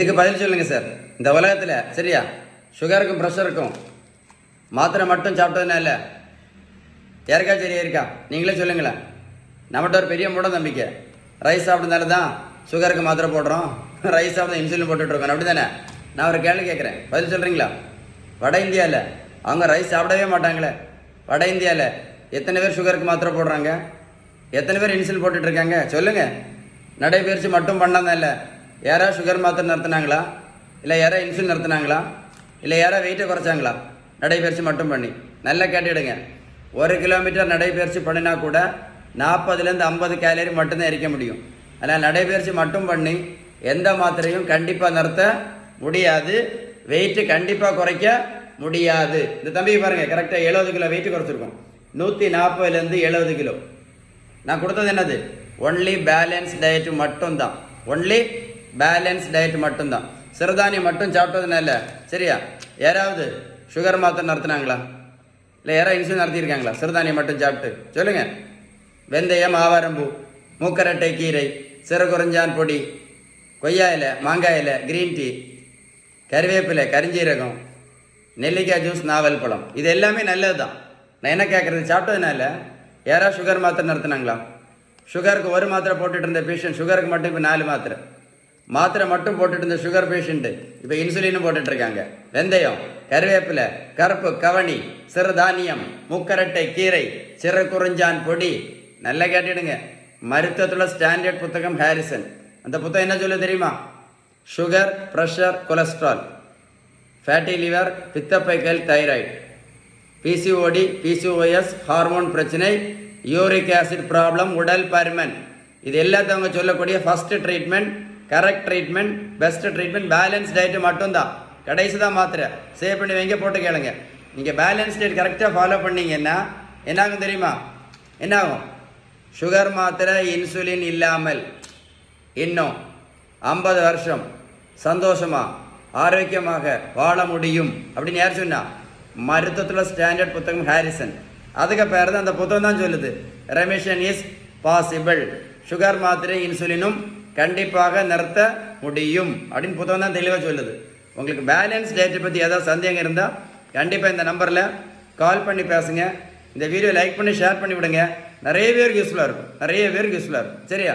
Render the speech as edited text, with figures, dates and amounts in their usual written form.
இதுக்கு பதில் சொல்லுங்க சார். இந்த உலகத்தில் சரியா சுகருக்கும் ப்ரெஷருக்கும் மாத்திரை மட்டும் சாப்பிட்டதுனால யாருக்கா சரியா இருக்கா? நீங்களே சொல்லுங்களேன். நம்மகிட்ட ஒரு பெரிய மூட நம்பிக்கை, ரைஸ் சாப்பிட்டதுனால தான் சுகருக்கு மாத்திரை போடுறோம், ரைஸ் சாப்பிட்டு இன்சுலின் போட்டுட்ருக்கோம், அப்படி தானே? நான் ஒரு கேள்வி கேட்குறேன், பதில் சொல்கிறீங்களா? வட இந்தியாவில் அவங்க ரைஸ் சாப்பிடவே மாட்டாங்களே. வட இந்தியாவில் எத்தனை பேர் சுகருக்கு மாத்திரை போடுறாங்க? எத்தனை பேர் இன்சுலின் போட்டுட்ருக்காங்க? சொல்லுங்கள். நடைபயிற்சி மட்டும் பண்ணாதல்ல, யாராவது சுகர் மாத்திரை நிறுத்தினாங்களா? இல்லை யாராவது இன்சுலின் நிறுத்தினாங்களா? இல்லை யாராவது வெயிட்டை குறைச்சாங்களா? நடைபயிற்சி மட்டும் பண்ணி நல்லா கேட்டுடுங்க. 1 கிலோமீட்டர் நடைபயிற்சி பண்ணினா கூட 40லேருந்து 50 கேலரி மட்டும்தான் எரிக்க முடியும். அதனால் நடைபயிற்சி மட்டும் பண்ணி எந்த மாத்திரையும் கண்டிப்பாக நிறுத்த முடியாது, வெயிட்டு கண்டிப்பாக குறைக்க முடியாது. இந்த தம்பிக்கு பாருங்கள், கரெக்டாக 70 கிலோ வெயிட்டு குறைச்சிருக்கோம். 140லேருந்து 70 கிலோ. நான் கொடுத்தது என்னது? ஒன்லி பேலன்ஸ் டயட்டு மட்டும்தான். ஒன்லி பேலன்ஸ் டயட் மட்டும்தான். சிறுதானியம் மட்டும் சாப்பிட்டதுனால சரியா யாராவது சுகர் மாத்திரை நடத்தினாங்களா? இல்லை யாராவது இன்சுலின் நடத்தியிருக்காங்களா? சிறுதானியம் மட்டும் சாப்பிட்டு சொல்லுங்கள். வெந்தயம், ஆவாரம்பூ, மூக்கரட்டை கீரை, சிறுகுறிஞ்சான் பொடி, கொய்யா இலை, மாங்காய் இலை, கிரீன் டீ, கறிவேப்பிலை, கரிஞ்சீரகம், நெல்லிக்காய் ஜூஸ், நாவல் பழம், இது எல்லாமே நல்லது தான். நான் என்ன கேட்குறது, சாப்பிட்டதுனால யாராவது சுகர் மாத்திரை நடத்தினாங்களா? சுகருக்கு 1 மாத்திரை போட்டுட்டு இருந்த பேஷண்ட் சுகருக்கு மட்டும் இப்போ 4 மாத்திரை மட்டும் போட்டுட்டு இருந்த சுகர் பேஷண்ட்டு இப்போ இன்சுலினும் போட்டுட்ருக்காங்க. வெந்தயம், கருவேப்பிலை, கருப்பு கவனி, சிறுதானியம், முக்கரட்டை கீரை, சிறு குறிஞ்சான் பொடி. நல்லா கேட்டுடுங்க. மருத்துவத்தில் ஸ்டாண்டர்ட் புத்தகம் ஹாரிசன். அந்த புத்தகம் என்ன சொல்ல தெரியுமா? Sugar, pressure, cholesterol, fatty liver, பித்தப்பைக்கல், தைராய்டு, பிசிஓடி, பிசிஓஎஸ், ஹார்மோன் பிரச்சனை, யூரிக் ஆசிட் ப்ராப்ளம், உடல் பருமன், இது எல்லாத்தவங்க சொல்லக்கூடிய first treatment, correct treatment, best treatment balance diet மட்டும்தான். கடைசி தான் மாத்திரை. சேவ் பண்ணி வைங்க, போட்டு கேளுங்க. நீங்கள் பேலன்ஸ் டயட் கரெக்டாக ஃபாலோ பண்ணிங்கன்னா என்னாகும் தெரியுமா? என்னாகும்? சுகர் மாத்திரை, இன்சுலின் இல்லாமல் இன்னும் 50 வருஷம் சந்தோஷமாக ஆரோக்கியமாக வாழ முடியும் அப்படின்னு யார் சொன்னா? மருத்துவத்தில் ஸ்டாண்டர்ட் புத்தகம் ஹாரிசன். அதுக்கு பேர் தான் அந்த புத்தகம் தான் சொல்லுது, ரெமிஷன் இஸ் பாசிபிள், சுகர் மாத்திரை இன்சுலினும் கண்டிப்பாக நிறுத்த முடியும் அப்படின்னு புத்தகம் தான் தெளிவாக சொல்லுது. உங்களுக்கு பேலன்ஸ் டயட்டை பற்றி ஏதாவது சந்தேகம் இருந்தால் கண்டிப்பாக இந்த நம்பரில் கால் பண்ணி பேசுங்க. இந்த வீடியோ லைக் பண்ணி ஷேர் பண்ணி விடுங்க. நிறைய பேருக்கு யூஸ்ஃபுல்லாக இருக்கும். சரியா?